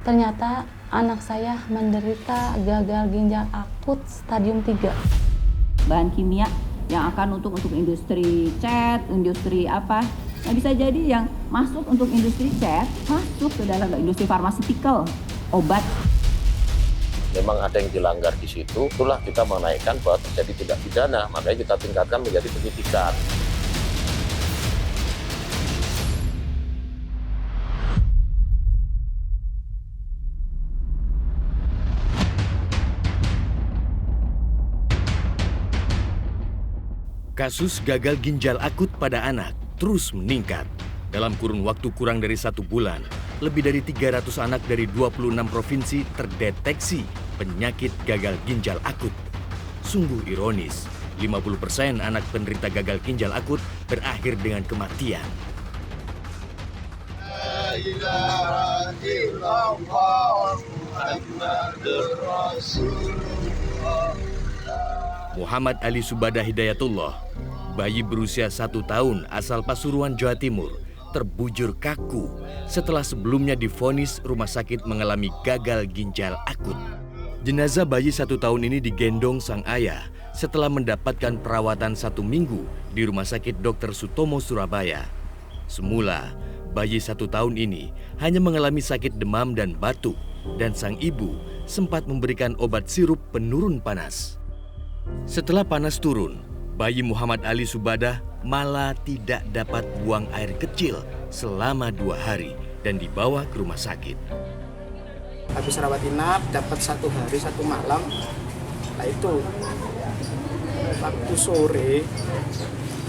Ternyata anak saya menderita gagal ginjal akut stadium 3. Bahan kimia yang akan untuk industri cat, industri apa. Nah, bisa jadi yang masuk untuk industri cat, masuk ke dalam industri farmaseutical, obat. Memang ada yang dilanggar di situ, itulah kita menaikkan bahwa terjadi tindak pidana, makanya kita tingkatkan menjadi penyidikan. Kasus gagal ginjal akut pada anak terus meningkat. Dalam kurun waktu kurang dari 1 bulan, lebih dari 300 anak dari 26 provinsi terdeteksi penyakit gagal ginjal akut. Sungguh ironis, 50% anak penderita gagal ginjal akut berakhir dengan kematian. Muhammad Ali Subadah Hidayatullah, bayi berusia 1 tahun asal Pasuruan, Jawa Timur, terbujur kaku setelah sebelumnya divonis rumah sakit mengalami gagal ginjal akut. Jenazah bayi 1 tahun ini digendong sang ayah setelah mendapatkan perawatan 1 minggu di Rumah Sakit Dr. Sutomo, Surabaya. Semula, bayi 1 tahun ini hanya mengalami sakit demam dan batuk, dan sang ibu sempat memberikan obat sirup penurun panas. Setelah panas turun, bayi Muhammad Ali Subadah malah tidak dapat buang air kecil selama 2 hari dan dibawa ke rumah sakit. Habis rawat inap, dapat 1 hari 1 malam. Nah itu, waktu sore,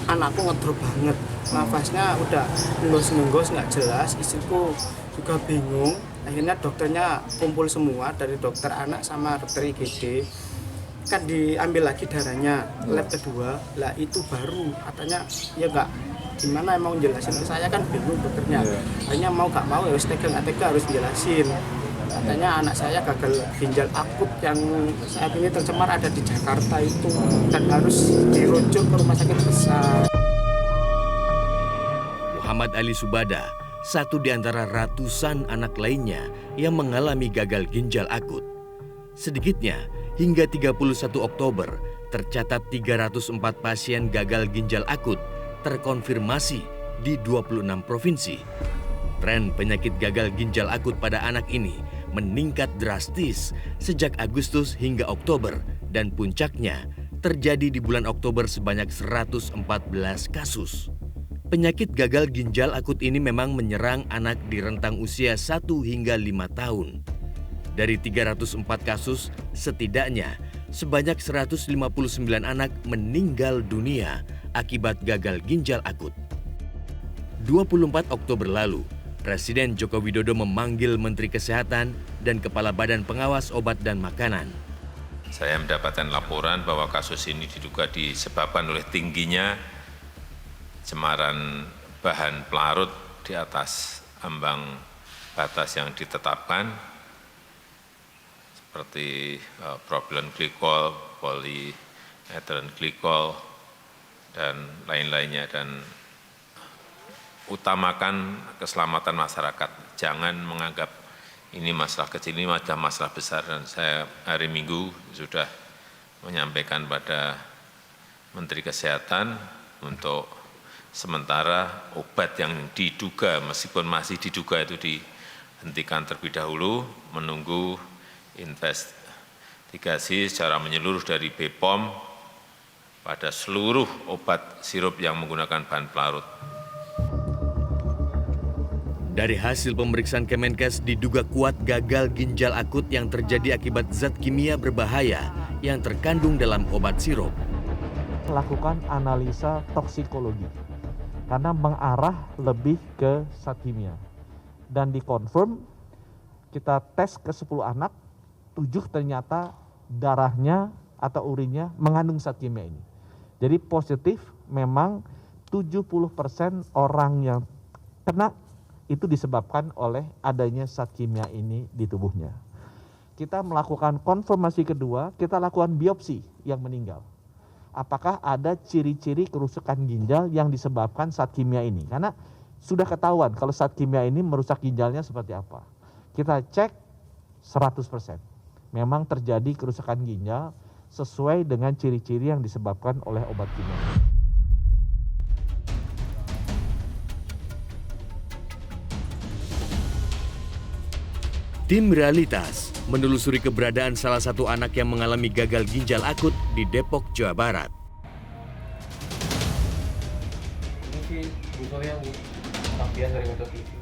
anakku ngedrop banget. Nafasnya udah nenggos-nenggos nggak jelas, istriku juga bingung. Akhirnya dokternya kumpul semua dari dokter anak sama dokter IGD. Kan diambil lagi darahnya, lab kedua, lah itu baru katanya ya nggak gimana emang jelasin ke saya kan bingung dokternya. Akhirnya mau nggak mau ya tega harus jelasin. Katanya anak saya gagal ginjal akut yang saat ini tercemar ada di Jakarta itu dan harus dirujuk ke rumah sakit besar. Muhammad Ali Subadah, satu di antara ratusan anak lainnya yang mengalami gagal ginjal akut. Sedikitnya, hingga 31 Oktober, tercatat 304 pasien gagal ginjal akut terkonfirmasi di 26 provinsi. Tren penyakit gagal ginjal akut pada anak ini meningkat drastis sejak Agustus hingga Oktober, dan puncaknya terjadi di bulan Oktober sebanyak 114 kasus. Penyakit gagal ginjal akut ini memang menyerang anak di rentang usia 1 hingga 5 tahun. Dari 304 kasus, setidaknya sebanyak 159 anak meninggal dunia akibat gagal ginjal akut. 24 Oktober lalu, Presiden Joko Widodo memanggil Menteri Kesehatan dan Kepala Badan Pengawas Obat dan Makanan. Saya mendapatkan laporan bahwa kasus ini diduga disebabkan oleh tingginya cemaran bahan pelarut di atas ambang batas yang ditetapkan, seperti propylen glikol, polyethylene glikol, dan lain-lainnya. Dan utamakan keselamatan masyarakat. Jangan menganggap ini masalah kecil, ini adalah masalah besar. Dan saya hari Minggu sudah menyampaikan pada Menteri Kesehatan untuk sementara obat yang diduga, meskipun masih diduga itu dihentikan terlebih dahulu, menunggu investigasi secara menyeluruh dari BPOM pada seluruh obat sirup yang menggunakan bahan pelarut. Dari hasil pemeriksaan Kemenkes diduga kuat gagal ginjal akut yang terjadi akibat zat kimia berbahaya yang terkandung dalam obat sirup. Lakukan analisa toksikologi karena mengarah lebih ke zat kimia. Dan dikonfirm, kita tes ke 10 anak, 7 ternyata darahnya atau urinnya mengandung zat kimia ini. Jadi positif memang 70% orang yang kena itu disebabkan oleh adanya zat kimia ini di tubuhnya. Kita melakukan konfirmasi kedua, kita lakukan biopsi yang meninggal. Apakah ada ciri-ciri kerusakan ginjal yang disebabkan zat kimia ini? Karena sudah ketahuan kalau zat kimia ini merusak ginjalnya seperti apa. Kita cek 100%. Memang terjadi kerusakan ginjal sesuai dengan ciri-ciri yang disebabkan oleh obat kimia. Tim Realitas menelusuri keberadaan salah satu anak yang mengalami gagal ginjal akut di Depok, Jawa Barat.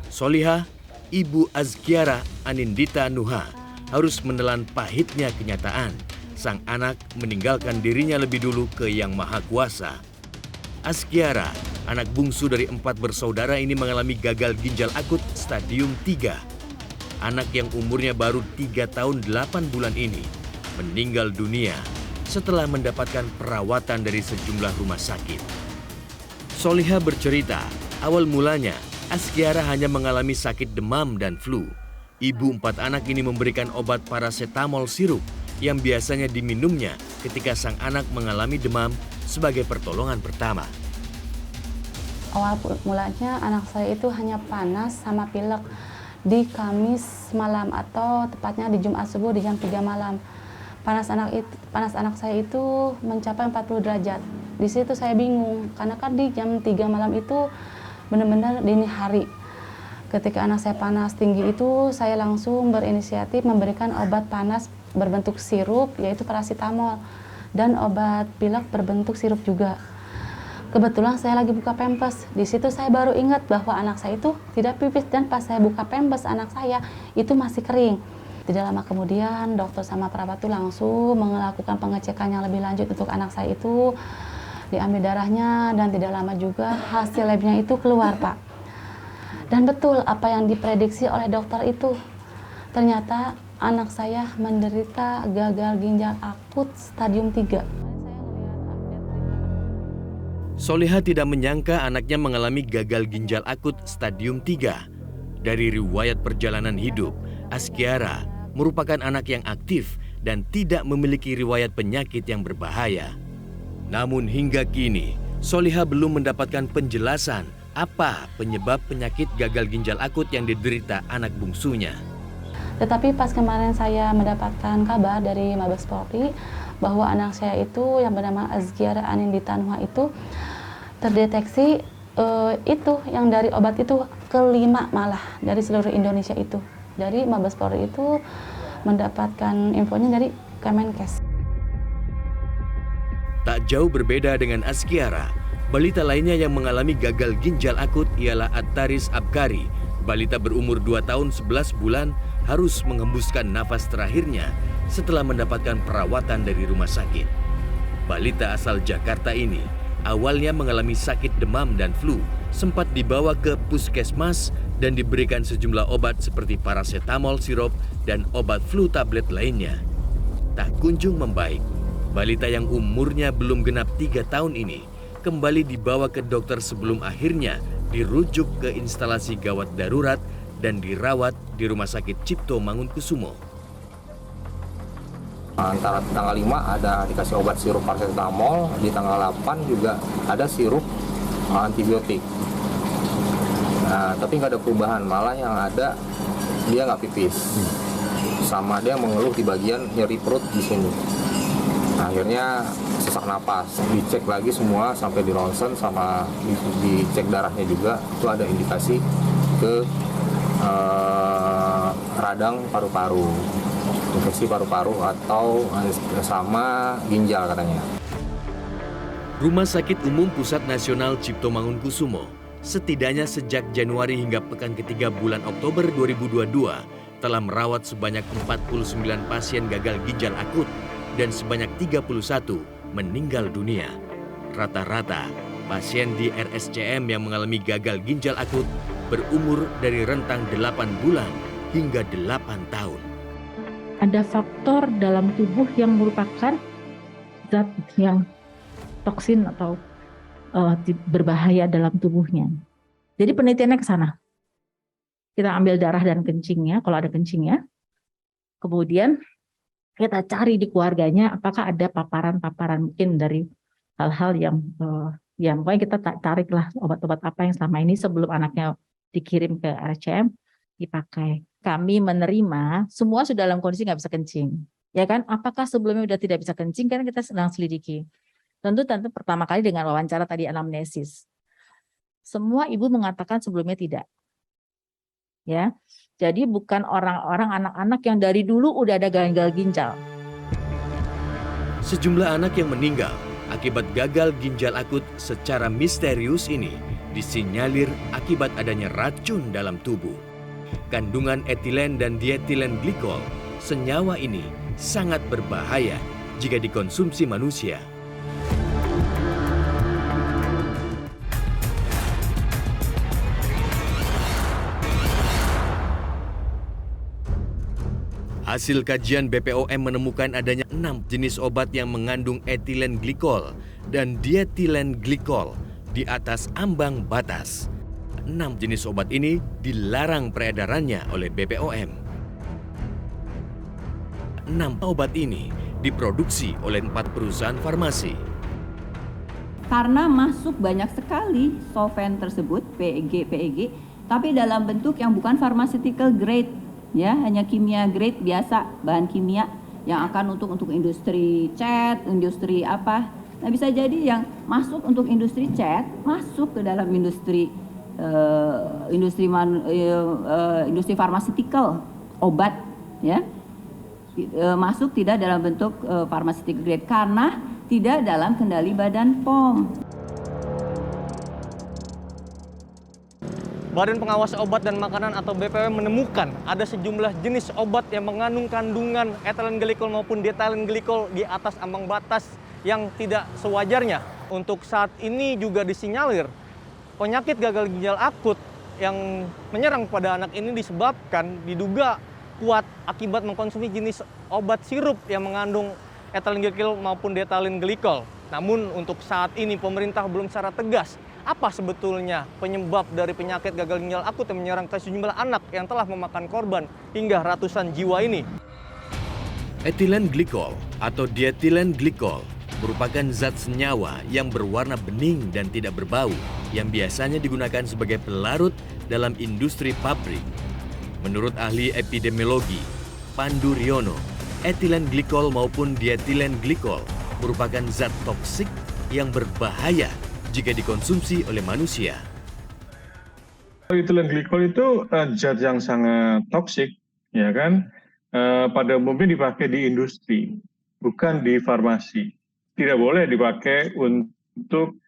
Solihah, Ibu Azkiara Anindita Nuha, harus menelan pahitnya kenyataan sang anak meninggalkan dirinya lebih dulu ke Yang Maha Kuasa. Azkiara, anak bungsu dari 4 bersaudara ini mengalami gagal ginjal akut stadium 3. Anak yang umurnya baru 3 tahun 8 bulan ini meninggal dunia setelah mendapatkan perawatan dari sejumlah rumah sakit. Solihah bercerita, awal mulanya Azkiara hanya mengalami sakit demam dan flu. Ibu 4 anak ini memberikan obat paracetamol sirup yang biasanya diminumnya ketika sang anak mengalami demam sebagai pertolongan pertama. Awal mulanya anak saya itu hanya panas sama pilek di Kamis malam atau tepatnya di Jumat subuh di jam 3 malam. Panas anak saya itu mencapai 40 derajat. Di situ saya bingung karena kan di jam 3 malam itu benar-benar dini hari. Ketika anak saya panas tinggi itu, saya langsung berinisiatif memberikan obat panas berbentuk sirup yaitu paracetamol dan obat pilek berbentuk sirup juga. Kebetulan saya lagi buka pempes. Di situ saya baru ingat bahwa anak saya itu tidak pipis dan pas saya buka pempes anak saya itu masih kering. Tidak lama kemudian dokter sama perawat itu langsung melakukan pengecekan yang lebih lanjut untuk anak saya itu. Diambil darahnya dan tidak lama juga hasil labnya itu keluar, Pak. Dan betul apa yang diprediksi oleh dokter itu. Ternyata anak saya menderita gagal ginjal akut stadium 3. Solihah tidak menyangka anaknya mengalami gagal ginjal akut stadium 3. Dari riwayat perjalanan hidup, Azkiara merupakan anak yang aktif dan tidak memiliki riwayat penyakit yang berbahaya. Namun hingga kini, Solihah belum mendapatkan penjelasan apa penyebab penyakit gagal ginjal akut yang diderita anak bungsunya. Tetapi pas kemarin saya mendapatkan kabar dari Mabes Polri bahwa anak saya itu yang bernama Azkiara Anindita Nuha itu terdeteksi itu yang dari obat itu kelima malah dari seluruh Indonesia itu. Dari Mabes Polri itu mendapatkan infonya dari Kemenkes. Tak jauh berbeda dengan Azkiara, balita lainnya yang mengalami gagal ginjal akut ialah Attaris Abkari. Balita berumur 2 tahun 11 bulan harus menghembuskan nafas terakhirnya setelah mendapatkan perawatan dari rumah sakit. Balita asal Jakarta ini awalnya mengalami sakit demam dan flu, sempat dibawa ke puskesmas dan diberikan sejumlah obat seperti paracetamol sirup dan obat flu tablet lainnya. Tak kunjung membaik, balita yang umurnya belum genap 3 tahun ini kembali dibawa ke dokter sebelum akhirnya dirujuk ke instalasi gawat darurat dan dirawat di Rumah Sakit Cipto Mangunkusumo. Antara tanggal 5 ada dikasih obat sirup paracetamol, di tanggal 8 juga ada sirup antibiotik. Nah, tapi nggak ada perubahan, malah yang ada dia nggak pipis, sama dia mengeluh di bagian nyeri perut di sini. Nah, akhirnya sesak napas, dicek lagi semua sampai di ronsen sama dicek darahnya juga, itu ada indikasi ke radang paru-paru, infeksi paru-paru atau sama ginjal katanya. Rumah Sakit Umum Pusat Nasional Cipto Mangunkusumo setidaknya sejak Januari hingga pekan ketiga bulan Oktober 2022 telah merawat sebanyak 49 pasien gagal ginjal akut dan sebanyak 31 meninggal dunia. Rata-rata pasien di RSCM yang mengalami gagal ginjal akut berumur dari rentang 8 bulan hingga 8 tahun. Ada faktor dalam tubuh yang merupakan zat yang toksin atau berbahaya dalam tubuhnya. Jadi penelitiannya ke sana. Kita ambil darah dan kencingnya, kalau ada kencingnya. Kemudian kita cari di keluarganya apakah ada paparan-paparan mungkin dari hal-hal yang pokoknya kita tariklah obat-obat apa yang selama ini sebelum anaknya dikirim ke RSCM dipakai. Kami menerima semua sudah dalam kondisi nggak bisa kencing. Ya kan? Apakah sebelumnya sudah tidak bisa kencing? Kan kita sedang selidiki. Tentu pertama kali dengan wawancara tadi anamnesis. Semua ibu mengatakan sebelumnya tidak. Ya. Jadi bukan orang-orang anak-anak yang dari dulu udah ada gagal ginjal. Sejumlah anak yang meninggal akibat gagal ginjal akut secara misterius ini disinyalir akibat adanya racun dalam tubuh. Kandungan etilen dan dietilen glikol, senyawa ini sangat berbahaya jika dikonsumsi manusia. Hasil kajian BPOM menemukan adanya 6 jenis obat yang mengandung etilen glikol dan dietilen glikol di atas ambang batas. 6 jenis obat ini dilarang peredarannya oleh BPOM. 6 obat ini diproduksi oleh 4 perusahaan farmasi. Karena masuk banyak sekali solvent tersebut, PEG, tapi dalam bentuk yang bukan pharmaceutical grade, ya, hanya kimia grade biasa, bahan kimia yang akan untuk industri cat, industri apa. Nah, bisa jadi yang masuk untuk industri cat masuk ke dalam industri industri pharmaceutical, obat, ya, masuk tidak dalam bentuk pharmaceutical grade karena tidak dalam kendali Badan POM. Badan Pengawas Obat dan Makanan atau BPOM menemukan ada sejumlah jenis obat yang mengandung kandungan etilen glikol maupun dietilen glikol di atas ambang batas yang tidak sewajarnya. Untuk saat ini juga disinyalir penyakit gagal ginjal akut yang menyerang pada anak ini disebabkan diduga kuat akibat mengkonsumsi jenis obat sirup yang mengandung etilen glikol maupun dietilen glikol. Namun untuk saat ini pemerintah belum secara tegas apa sebetulnya penyebab dari penyakit gagal ginjal akut yang menyerang ke sejumlah anak yang telah memakan korban hingga ratusan jiwa ini. Etilen glikol atau dietilen glikol merupakan zat senyawa yang berwarna bening dan tidak berbau yang biasanya digunakan sebagai pelarut dalam industri pabrik. Menurut ahli epidemiologi Pandu Riono, etilen glikol maupun dietilen glikol merupakan zat toksik yang berbahaya jika dikonsumsi oleh manusia. Etilen glikol itu zat yang sangat toksik, ya kan? Pada umumnya dipakai di industri, bukan di farmasi. Tidak boleh dipakai untuk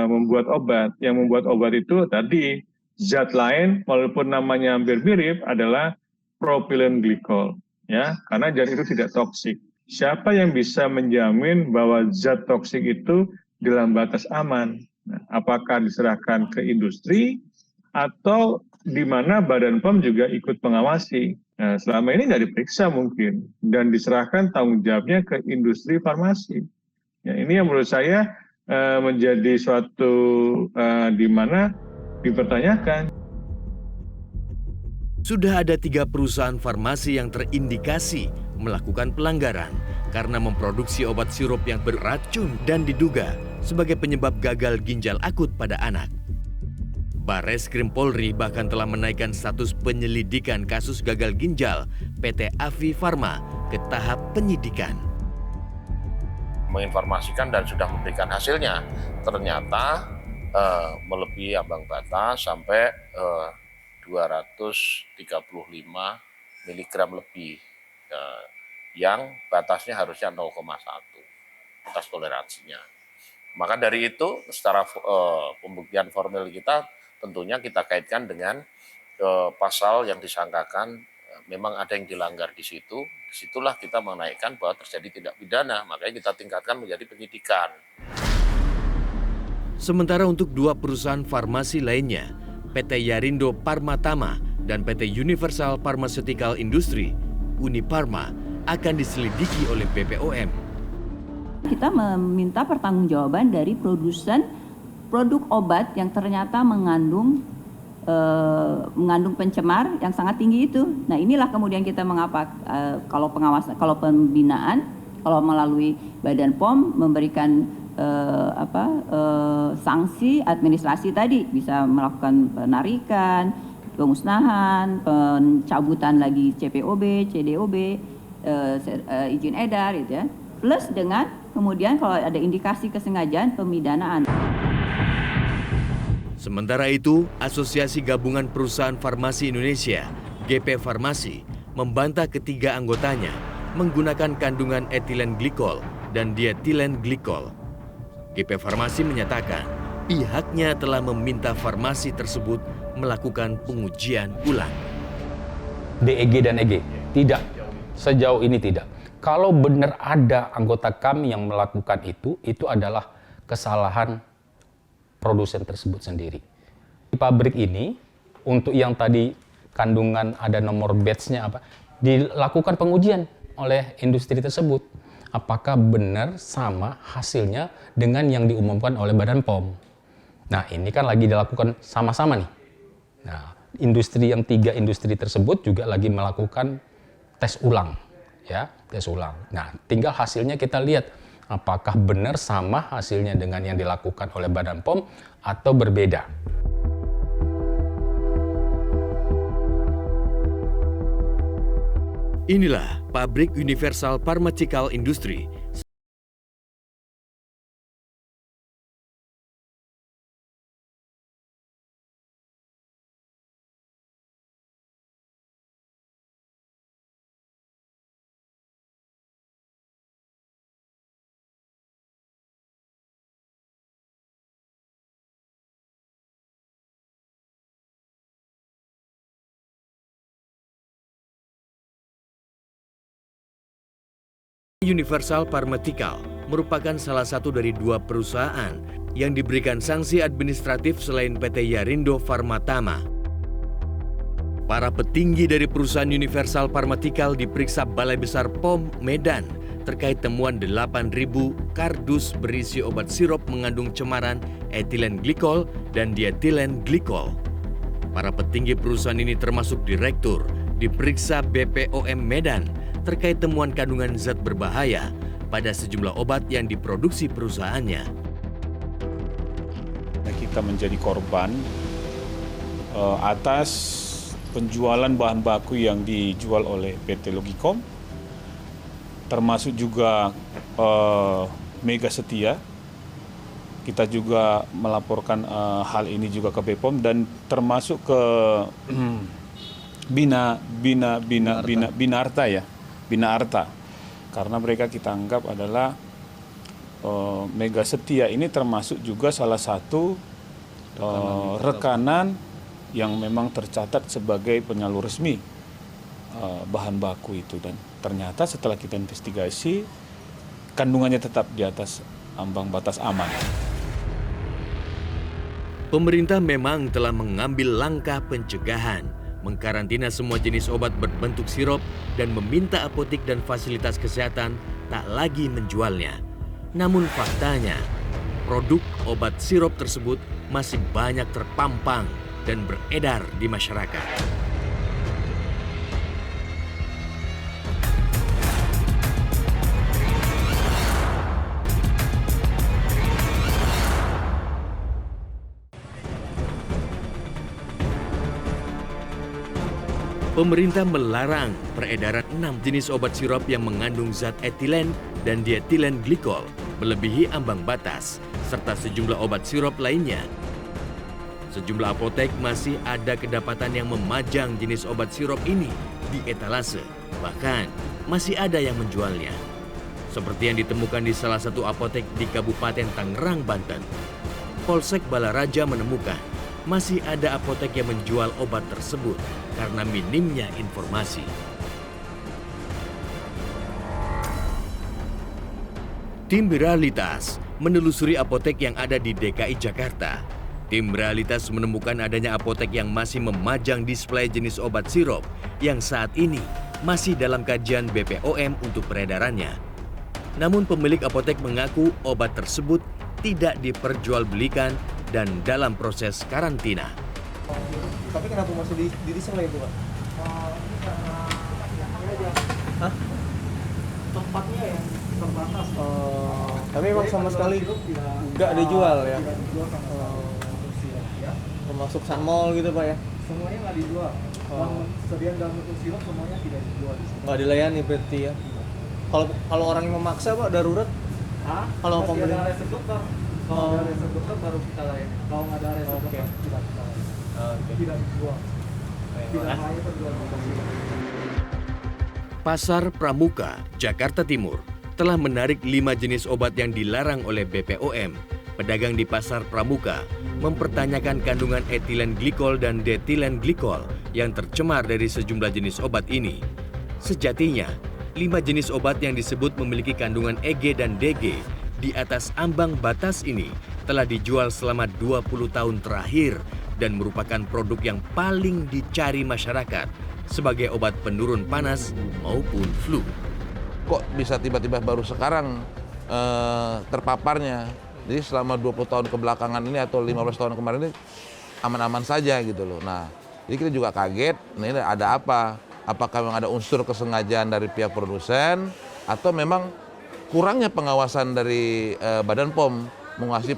membuat obat. Yang membuat obat itu tadi zat lain, walaupun namanya hampir mirip, adalah propilen glikol, ya, karena zat itu tidak toksik. Siapa yang bisa menjamin bahwa zat toksik itu dalam batas aman? Nah, apakah diserahkan ke industri atau di mana Badan POM juga ikut mengawasi? Nah, selama ini nggak diperiksa mungkin dan diserahkan tanggung jawabnya ke industri farmasi. Ya, ini yang menurut saya menjadi suatu di mana dipertanyakan. Sudah ada 3 perusahaan farmasi yang terindikasi melakukan pelanggaran karena memproduksi obat sirup yang beracun dan diduga sebagai penyebab gagal ginjal akut pada anak. Barreskrim Polri bahkan telah menaikkan status penyelidikan kasus gagal ginjal PT Avi Farma ke tahap penyidikan. Menginformasikan dan sudah memberikan hasilnya, ternyata melebihi ambang batas sampai 235 mg lebih, yang batasnya harusnya 0,1 batas toleransinya. Maka dari itu secara pembuktian formil kita tentunya kita kaitkan dengan pasal yang disangkakan memang ada yang dilanggar di situ. Disitulah kita menaikkan bahwa terjadi tindak pidana, makanya kita tingkatkan menjadi penyidikan. Sementara untuk 2 perusahaan farmasi lainnya, PT Yarindo Parmatama dan PT Universal Pharmaceutical Industry, Uniparma, akan diselidiki oleh BPOM. Kita meminta pertanggungjawaban dari produsen produk obat yang ternyata mengandung pencemar yang sangat tinggi itu. Nah, inilah kemudian kita mengapa kalau pengawasan, kalau pembinaan, kalau melalui Badan POM memberikan sanksi administrasi tadi, bisa melakukan penarikan, pemusnahan, pencabutan lagi CPOB, CDOB, izin edar gitu ya. Plus dengan kemudian kalau ada indikasi kesengajaan pemidanaan. Sementara itu, Asosiasi Gabungan Perusahaan Farmasi Indonesia, GP Farmasi, membantah ketiga anggotanya menggunakan kandungan etilen glikol dan dietilen glikol. GP Farmasi menyatakan pihaknya telah meminta farmasi tersebut melakukan pengujian ulang. DEG dan EG? Tidak, sejauh ini tidak. Kalau benar ada anggota kami yang melakukan itu adalah kesalahan produsen tersebut sendiri. Di pabrik ini, untuk yang tadi kandungan ada nomor batch-nya apa, dilakukan pengujian oleh industri tersebut. Apakah benar sama hasilnya dengan yang diumumkan oleh Badan POM? Nah, ini kan lagi dilakukan sama-sama nih. Nah, yang 3 industri tersebut juga lagi melakukan tes ulang, ya, tes ulang. Nah, tinggal hasilnya kita lihat. Apakah benar sama hasilnya dengan yang dilakukan oleh Badan POM atau berbeda? Inilah pabrik Universal Pharmaceutical Industry. Universal Pharmaceutical merupakan salah satu dari 2 perusahaan yang diberikan sanksi administratif selain PT Yarindo Pharmatama. Para petinggi dari perusahaan Universal Pharmaceutical diperiksa Balai Besar POM Medan terkait temuan 8.000 kardus berisi obat sirup mengandung cemaran etilen glikol dan dietilen glikol. Para petinggi perusahaan ini termasuk direktur diperiksa BPOM Medan terkait temuan kandungan zat berbahaya pada sejumlah obat yang diproduksi perusahaannya. Kita menjadi korban atas penjualan bahan baku yang dijual oleh PT Logicom, termasuk juga Mega Setia. Kita juga melaporkan hal ini juga ke BPOM dan termasuk ke Bina Arta, karena mereka kita anggap adalah Mega Setia ini termasuk juga salah satu rekanan yang memang tercatat sebagai penyalur resmi bahan baku itu, dan ternyata setelah kita investigasi kandungannya tetap di atas ambang batas aman. Pemerintah memang telah mengambil langkah pencegahan, mengkarantina semua jenis obat berbentuk sirup dan meminta apotek dan fasilitas kesehatan tak lagi menjualnya. Namun faktanya, produk obat sirup tersebut masih banyak terpampang dan beredar di masyarakat. Pemerintah melarang peredaran 6 jenis obat sirup yang mengandung zat etilen dan dietilen glikol melebihi ambang batas, serta sejumlah obat sirup lainnya. Sejumlah apotek masih ada kedapatan yang memajang jenis obat sirup ini di etalase, bahkan masih ada yang menjualnya. Seperti yang ditemukan di salah satu apotek di Kabupaten Tangerang, Banten. Polsek Balaraja menemukan masih ada apotek yang menjual obat tersebut karena minimnya informasi. Tim Realitas menelusuri apotek yang ada di DKI Jakarta. Tim Realitas menemukan adanya apotek yang masih memajang display jenis obat sirup yang saat ini masih dalam kajian BPOM untuk peredarannya. Namun pemilik apotek mengaku obat tersebut tidak diperjualbelikan dan dalam proses karantina. Tapi kenapa masih di display itu, Pak? Hah? Tempatnya ya terbatas. Tapi memang sama sekali nggak dijual ya? Termasuk Sunmall gitu, Pak ya? Semuanya nggak dijual. Sediaan dalam bentuk sirup semuanya tidak dijual. Nggak dilayani berarti ya. Kalau orang yang memaksa Pak darurat? Kalau ada resep dokter. Kalau ada resep dokter baru kita layani. Kalau nggak ada resep dokter tidak kita layani. Tidak dijual. Tidak hanya terjual bentuk sirup. Pasar Pramuka, Jakarta Timur telah menarik 5 jenis obat yang dilarang oleh BPOM. Pedagang di Pasar Pramuka mempertanyakan kandungan etilen glikol dan detilen glikol yang tercemar dari sejumlah jenis obat ini. Sejatinya, 5 jenis obat yang disebut memiliki kandungan EG dan DG di atas ambang batas ini telah dijual selama 20 tahun terakhir dan merupakan produk yang paling dicari masyarakat sebagai obat penurun panas maupun flu. Kok bisa tiba-tiba baru sekarang terpaparnya? Jadi selama 20 tahun kebelakangan ini atau 15 tahun kemarin ini aman-aman saja gitu loh. Nah, jadi kita juga kaget, ini ada apa? Apakah memang ada unsur kesengajaan dari pihak produsen atau memang kurangnya pengawasan dari Badan POM menguasai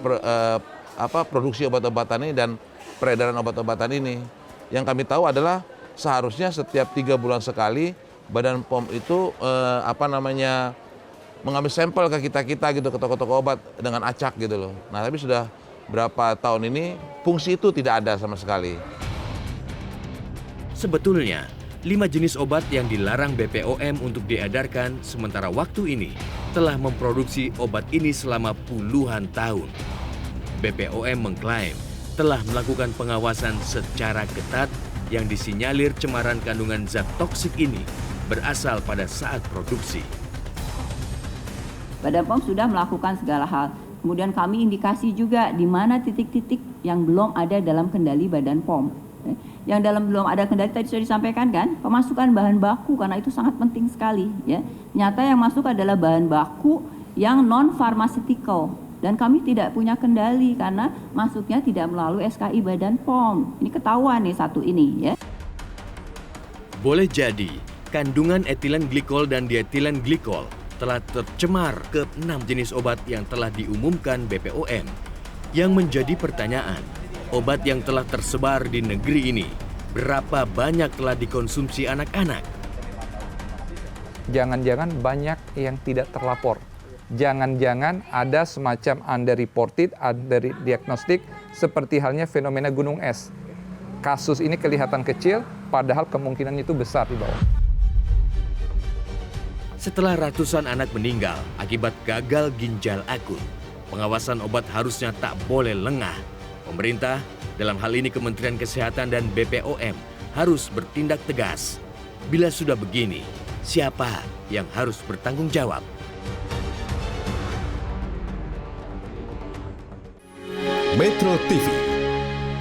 produksi obat-obatan ini dan peredaran obat-obatan ini. Yang kami tahu adalah seharusnya setiap 3 bulan sekali Badan POM itu mengambil sampel ke kita gitu, ke toko-toko obat dengan acak gitu loh. Nah, tapi sudah berapa tahun ini fungsi itu tidak ada sama sekali. Sebetulnya, 5 jenis obat yang dilarang BPOM untuk diedarkan sementara waktu ini telah memproduksi obat ini selama puluhan tahun. BPOM mengklaim telah melakukan pengawasan secara ketat yang disinyalir cemaran kandungan zat toksik ini berasal pada saat produksi. Badan POM sudah melakukan segala hal. Kemudian kami indikasi juga di mana titik-titik yang belum ada dalam kendali Badan POM. Yang dalam belum ada kendali tadi sudah disampaikan kan, pemasukan bahan baku karena itu sangat penting sekali ya. Nyata yang masuk adalah bahan baku yang non pharmaceutical dan kami tidak punya kendali karena masuknya tidak melalui SKI Badan POM. Ini ketahuan nih satu ini ya. Boleh jadi kandungan etilen glikol dan dietilen glikol telah tercemar ke 6 jenis obat yang telah diumumkan BPOM. Yang menjadi pertanyaan, obat yang telah tersebar di negeri ini, berapa banyak telah dikonsumsi anak-anak? Jangan-jangan banyak yang tidak terlapor. Jangan-jangan ada semacam underreported, underdiagnostic, seperti halnya fenomena gunung es. Kasus ini kelihatan kecil, padahal kemungkinan itu besar di bawah. Setelah ratusan anak meninggal akibat gagal ginjal akut, pengawasan obat harusnya tak boleh lengah. Pemerintah, dalam hal ini Kementerian Kesehatan dan BPOM, harus bertindak tegas. Bila sudah begini, siapa yang harus bertanggung jawab? Metro TV